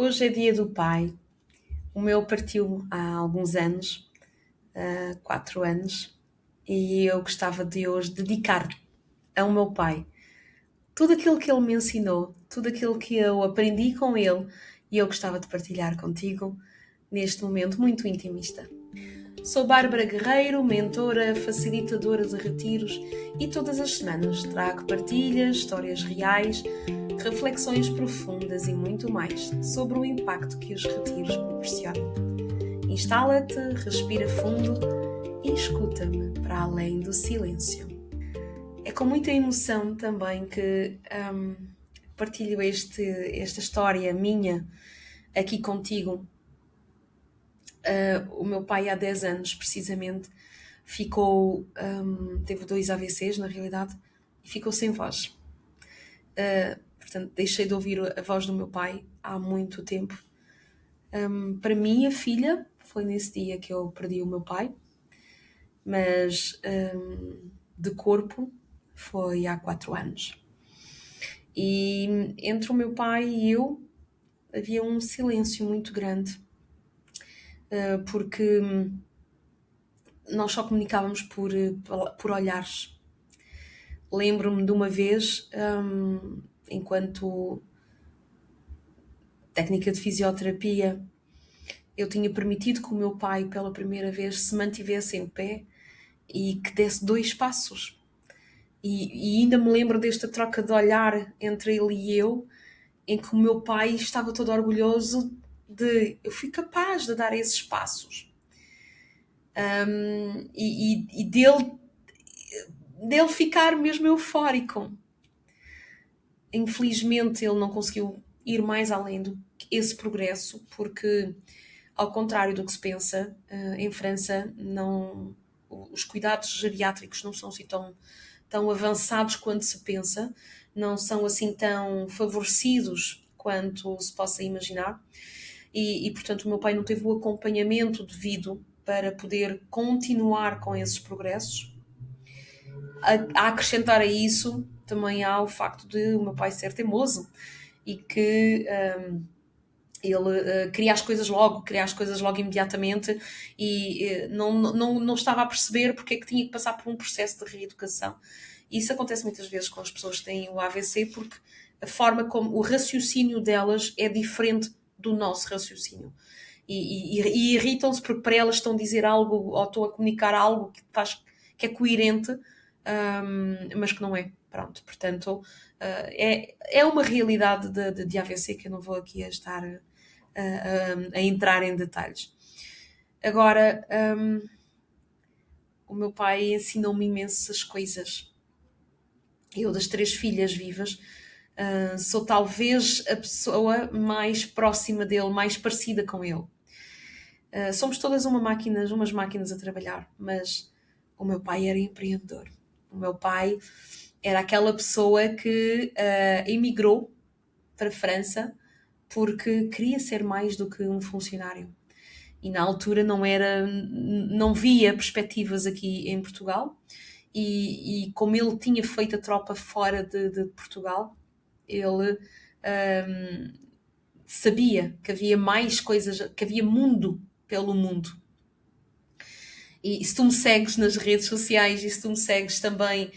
Hoje é dia do pai. O meu partiu há alguns anos, 4 anos, e eu gostava de hoje dedicar ao meu pai tudo aquilo que ele me ensinou, tudo aquilo que eu aprendi com ele e eu gostava de partilhar contigo neste momento muito intimista. Sou Bárbara Guerreiro, mentora, facilitadora de retiros e todas as semanas trago partilhas, histórias reais, reflexões profundas e muito mais sobre o impacto que os retiros proporcionam. Instala-te, respira fundo e escuta-me para além do silêncio. É com muita emoção também que partilho esta história minha aqui contigo. O meu pai há 10 anos, precisamente, teve 2 AVCs, na realidade, e ficou sem voz. Portanto, deixei de ouvir a voz do meu pai há muito tempo. Para mim, a filha, foi nesse dia que eu perdi o meu pai, mas de corpo foi há 4 anos. E entre o meu pai e eu havia um silêncio muito grande, porque nós só comunicávamos por olhares. Lembro-me de uma vez, enquanto técnica de fisioterapia, eu tinha permitido que o meu pai, pela primeira vez, se mantivesse em pé e que desse 2 passos. E ainda me lembro desta troca de olhar entre ele e eu, em que o meu pai estava todo orgulhoso de eu fui capaz de dar esses passos. E dele ficar mesmo eufórico. Infelizmente ele não conseguiu ir mais além desse progresso, porque ao contrário do que se pensa, em França os cuidados geriátricos não são assim tão avançados quanto se pensa, não são assim tão favorecidos quanto se possa imaginar, e portanto o meu pai não teve o acompanhamento devido para poder continuar com esses progressos. A acrescentar a isso também há o facto de o meu pai ser teimoso e que ele queria as coisas logo imediatamente e não estava a perceber porque é que tinha que passar por um processo de reeducação. E isso acontece muitas vezes com as pessoas que têm o AVC, porque a forma como o raciocínio delas é diferente do nosso raciocínio. E irritam-se porque para elas estão a dizer algo ou estão a comunicar algo que é coerente, mas que não é. Pronto, portanto, é uma realidade de AVC que eu não vou aqui estar a entrar em detalhes. Agora, o meu pai ensinou-me imensas coisas. Eu, das 3 filhas vivas, sou talvez a pessoa mais próxima dele, mais parecida com ele. Somos todas umas máquinas a trabalhar, mas o meu pai era empreendedor. O meu pai era aquela pessoa que emigrou para a França porque queria ser mais do que um funcionário. E na altura não via perspectivas aqui em Portugal, e como ele tinha feito a tropa fora de Portugal, ele sabia que havia mais coisas, que havia mundo pelo mundo. E se tu me segues nas redes sociais e se tu me segues também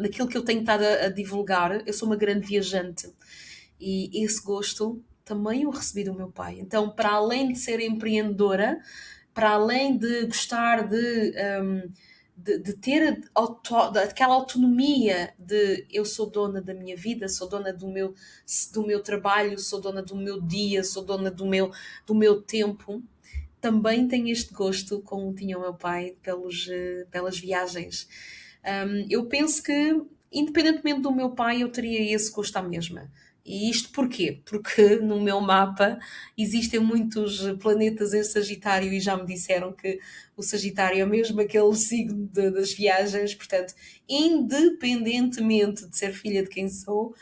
naquilo que eu tenho estado a divulgar, eu sou uma grande viajante. E esse gosto também o recebi do meu pai. Então, para além de ser empreendedora, para além de gostar de ter aquela autonomia de eu sou dona da minha vida, sou dona do meu trabalho, sou dona do meu dia, sou dona do meu tempo, também tenho este gosto, como tinha o meu pai, pelas viagens. Eu penso que, independentemente do meu pai, eu teria esse gosto à mesma. E isto porquê? Porque no meu mapa existem muitos planetas em Sagitário e já me disseram que o Sagitário é mesmo aquele signo das viagens, portanto, independentemente de ser filha de quem sou,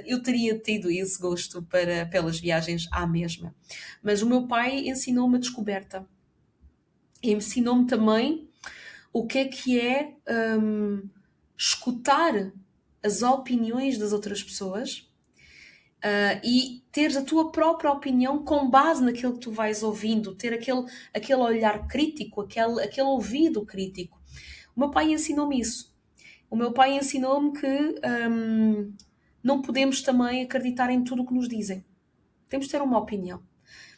eu teria tido esse gosto pelas viagens à mesma. Mas o meu pai ensinou-me a descoberta. Ensinou-me também o que é escutar as opiniões das outras pessoas, e teres a tua própria opinião com base naquilo que tu vais ouvindo, ter aquele olhar crítico, aquele ouvido crítico. O meu pai ensinou-me isso. O meu pai ensinou-me que não podemos também acreditar em tudo o que nos dizem. Temos de ter uma opinião.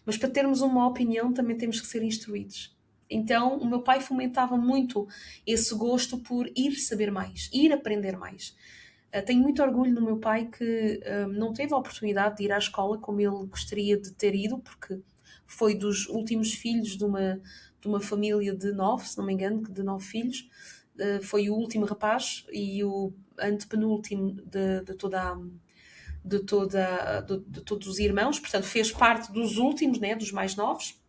Mas para termos uma opinião também temos que ser instruídos. Então o meu pai fomentava muito esse gosto por ir saber mais, ir aprender mais. Tenho muito orgulho no meu pai que não teve a oportunidade de ir à escola como ele gostaria de ter ido, porque foi dos últimos filhos de uma família de 9, se não me engano, de 9 filhos. Foi o último rapaz e o antepenúltimo de todos os irmãos, portanto fez parte dos últimos, né, dos mais novos,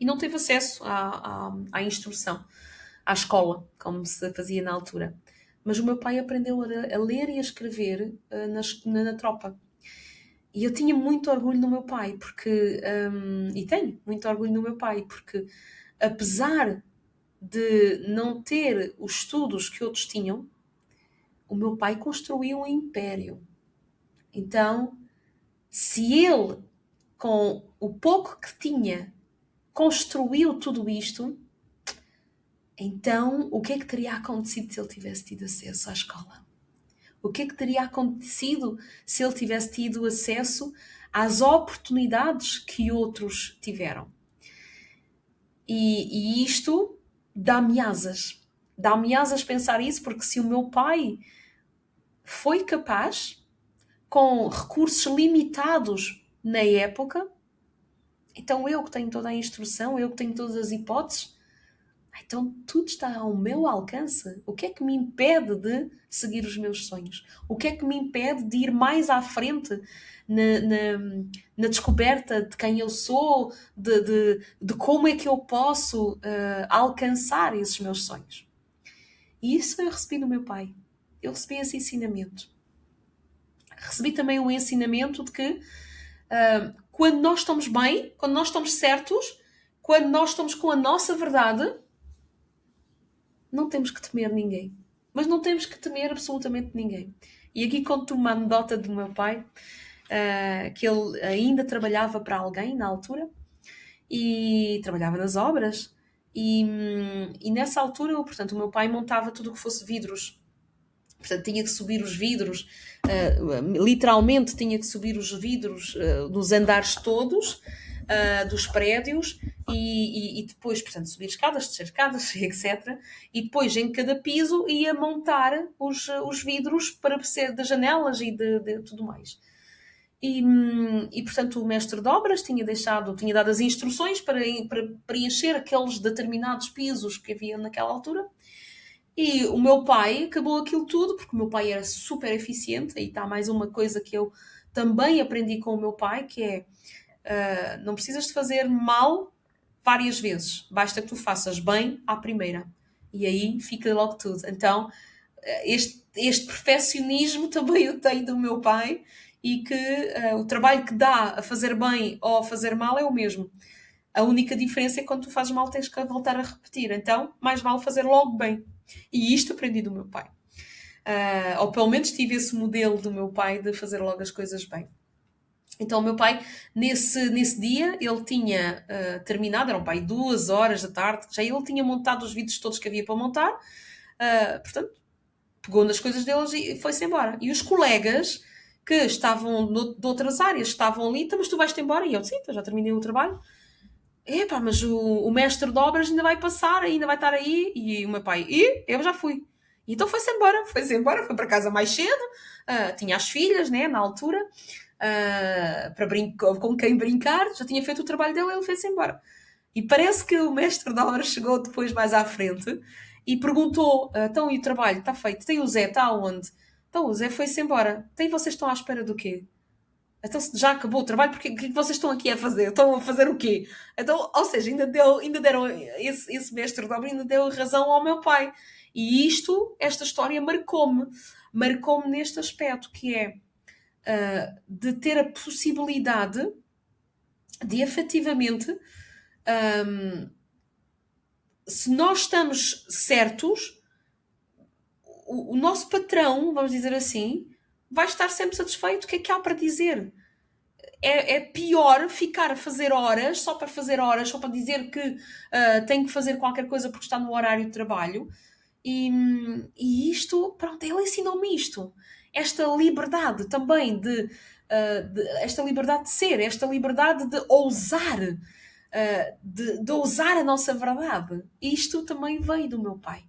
e não teve acesso à instrução, à escola, como se fazia na altura. Mas o meu pai aprendeu a ler e a escrever na tropa. E eu tinha muito orgulho no meu pai, porque, e tenho muito orgulho no meu pai, porque apesar de não ter os estudos que outros tinham, o meu pai construiu um império. Então, se ele, com o pouco que tinha, construiu tudo isto, então o que é que teria acontecido se ele tivesse tido acesso à escola? O que é que teria acontecido se ele tivesse tido acesso às oportunidades que outros tiveram? E isto dá-me asas. Dá-me asas pensar isso, porque se o meu pai foi capaz, com recursos limitados na época, então eu que tenho toda a instrução, eu que tenho todas as hipóteses, então tudo está ao meu alcance. O que é que me impede de seguir os meus sonhos? O que é que me impede de ir mais à frente na descoberta de quem eu sou, de como é que eu posso alcançar esses meus sonhos? E isso eu recebi do meu pai. Eu recebi esse ensinamento. Recebi também o ensinamento de que quando nós estamos bem, quando nós estamos certos, quando nós estamos com a nossa verdade, não temos que temer ninguém. Mas não temos que temer absolutamente ninguém. E aqui conto uma anedota do meu pai, que ele ainda trabalhava para alguém na altura, e trabalhava nas obras, e nessa altura, portanto, o meu pai montava tudo o que fosse vidros. Portanto, tinha que subir os vidros, literalmente tinha que subir os vidros dos andares todos, dos prédios, e depois, portanto, subir escadas, descer escadas, etc. E depois, em cada piso, ia montar os vidros para ser das janelas e de tudo mais. E, portanto, o mestre de obras tinha dado as instruções para preencher aqueles determinados pisos que havia naquela altura. E o meu pai acabou aquilo tudo, porque o meu pai era super eficiente, e está mais uma coisa que eu também aprendi com o meu pai, que é, não precisas de fazer mal várias vezes, basta que tu faças bem à primeira. E aí fica logo tudo. Então, este perfeccionismo também eu tenho do meu pai, e que o trabalho que dá a fazer bem ou a fazer mal é o mesmo. A única diferença é que quando tu fazes mal tens que voltar a repetir. Então, mais vale fazer logo bem. E isto aprendi do meu pai. Ou pelo menos tive esse modelo do meu pai de fazer logo as coisas bem. Então o meu pai, nesse dia, ele tinha terminado, eram pai 2 horas da tarde, já ele tinha montado os vídeos todos que havia para montar, portanto, pegou nas coisas deles e foi-se embora. E os colegas que estavam de outras áreas estavam ali, então, mas tu vais-te embora? E eu, sim, então já terminei o trabalho. Epá, mas o mestre de obras ainda vai passar, ainda vai estar aí. E o meu pai, e eu já fui. E então foi-se embora, foi para casa mais cedo. Tinha as filhas, né, na altura, com quem brincar. Já tinha feito o trabalho dele, ele foi-se embora. E parece que o mestre de obras chegou depois mais à frente e perguntou, então e o trabalho, está feito? Tem o Zé, está onde? Então o Zé foi-se embora. Então e vocês estão à espera do quê? Então se já acabou o trabalho, porque o que vocês estão aqui a fazer? Estão a fazer o quê? Então, ou seja, ainda deram esse mestre de obra ainda deu razão ao meu pai. E esta história marcou-me neste aspecto, que é de ter a possibilidade de efetivamente, se nós estamos certos, o nosso patrão, vamos dizer assim, vais estar sempre satisfeito. O que é que há para dizer? É pior ficar a fazer horas, só para fazer horas, só para dizer que tem que fazer qualquer coisa porque está no horário de trabalho. E isto, pronto, ele ensinou-me isto. Esta liberdade também esta liberdade de ser, esta liberdade de ousar, de ousar a nossa verdade. Isto também veio do meu pai.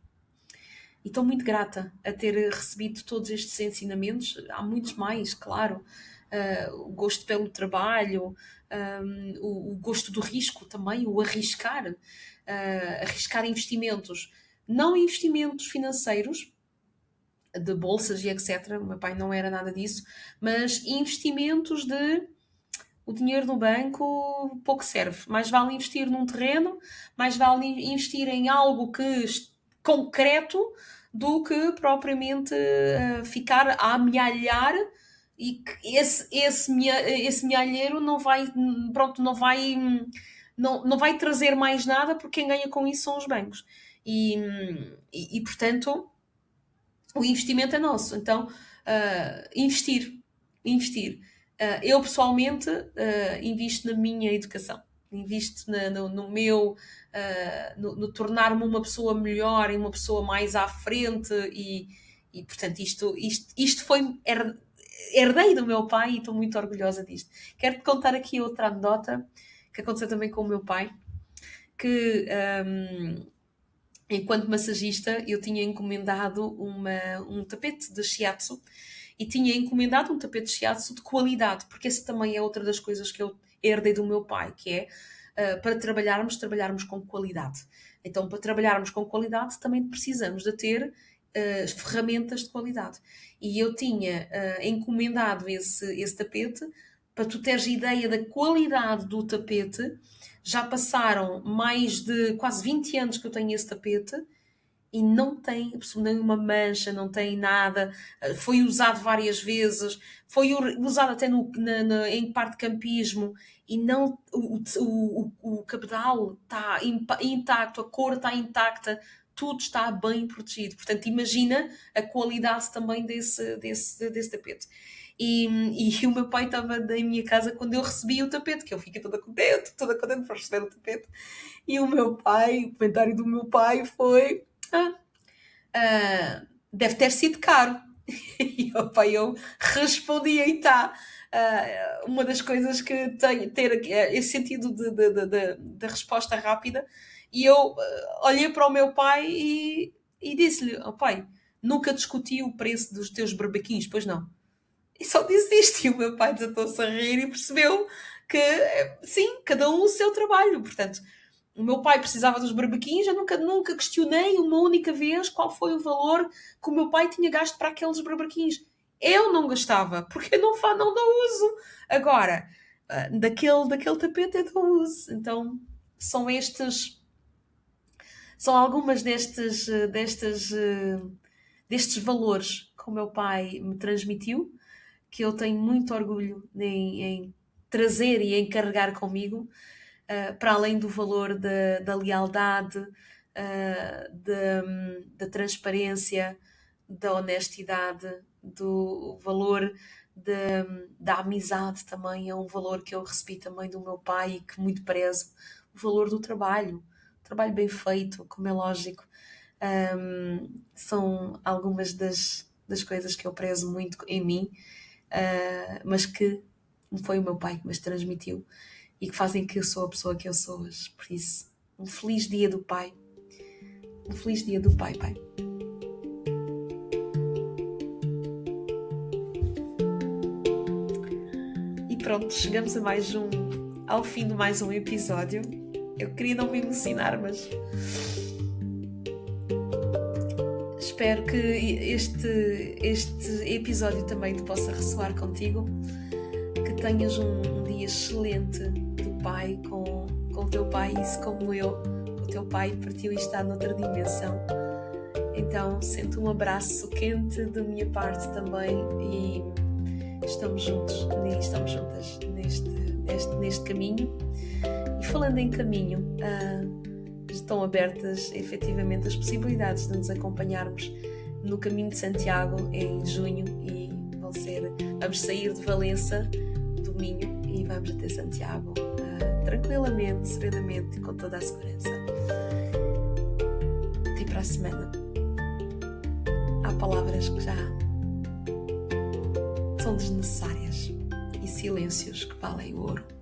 E estou muito grata a ter recebido todos estes ensinamentos. Há muitos mais, claro. O gosto pelo trabalho, o gosto do risco também, o arriscar. Arriscar investimentos. Não investimentos financeiros, de bolsas e etc. O meu pai não era nada disso. Mas investimentos de... O dinheiro no banco pouco serve. Mais vale investir num terreno, mais vale investir em algo que concreto do que propriamente ficar a amealhar, e que esse mealheiro não vai, pronto, não vai trazer mais nada, porque quem ganha com isso são os bancos. E portanto, o investimento é nosso. Então, investir. Eu, pessoalmente, invisto na minha educação. Invisto no meu... no tornar-me uma pessoa melhor e uma pessoa mais à frente. E portanto, isto foi... Herdei do meu pai e estou muito orgulhosa disto. Quero-te contar aqui outra anedota que aconteceu também com o meu pai. Que... enquanto massagista, eu tinha encomendado um tapete de shiatsu, e tinha encomendado um tapete de shiatsu de qualidade, porque essa também é outra das coisas que eu herdei do meu pai, que é, para trabalharmos com qualidade. Então, para trabalharmos com qualidade, também precisamos de ter ferramentas de qualidade. E eu tinha encomendado esse tapete. Para tu teres ideia da qualidade do tapete, já passaram mais de quase 20 anos que eu tenho esse tapete e não tem nenhuma mancha, não tem nada. Foi usado várias vezes, foi usado até em parte de campismo, e não, o cabedal está intacto, a cor está intacta, tudo está bem protegido. Portanto, imagina a qualidade também desse tapete. E o meu pai estava em minha casa quando eu recebi o tapete, que eu fiquei toda contente por receber o tapete. E o comentário do meu pai foi: deve ter sido caro. E eu respondi: aí está. Uma das coisas que tem ter esse sentido de resposta rápida. E eu olhei para o meu pai e disse-lhe: pai, nunca discuti o preço dos teus barbequins, pois não? E só disse isto. E o meu pai desatou-se a rir e percebeu que, sim, cada um o seu trabalho. Portanto, o meu pai precisava dos barbequins, eu nunca questionei uma única vez qual foi o valor que o meu pai tinha gasto para aqueles barbequins. Eu não gastava, porque eu não dou uso. Agora, daquele tapete eu dou uso. Então, são algumas destes valores que o meu pai me transmitiu, que eu tenho muito orgulho em trazer e em carregar comigo, para além do valor da lealdade, da transparência, da honestidade, do valor da amizade. Também é um valor que eu recebi também do meu pai e que muito prezo. O valor do trabalho bem feito, como é lógico. São algumas das coisas que eu prezo muito em mim, mas que foi o meu pai que me transmitiu e que fazem que eu sou a pessoa que eu sou hoje. Por isso, um feliz dia do pai. Um feliz dia do pai, pai. E pronto, chegamos ao fim de mais um episódio. Eu queria não me emocionar, mas espero que este episódio também te possa ressoar contigo, que tenhas um dia excelente do pai com o teu pai, isso como eu. O teu pai partiu e está noutra dimensão. Então, sente um abraço quente da minha parte também, e estamos juntos e estamos juntas neste caminho. E falando em caminho, estão abertas efetivamente as possibilidades de nos acompanharmos no Caminho de Santiago em junho, e vamos sair de Valença, do Minho, e vamos até Santiago, tranquilamente, serenamente e com toda a segurança. Até para a semana. Há palavras que já são desnecessárias e silêncios que valem ouro.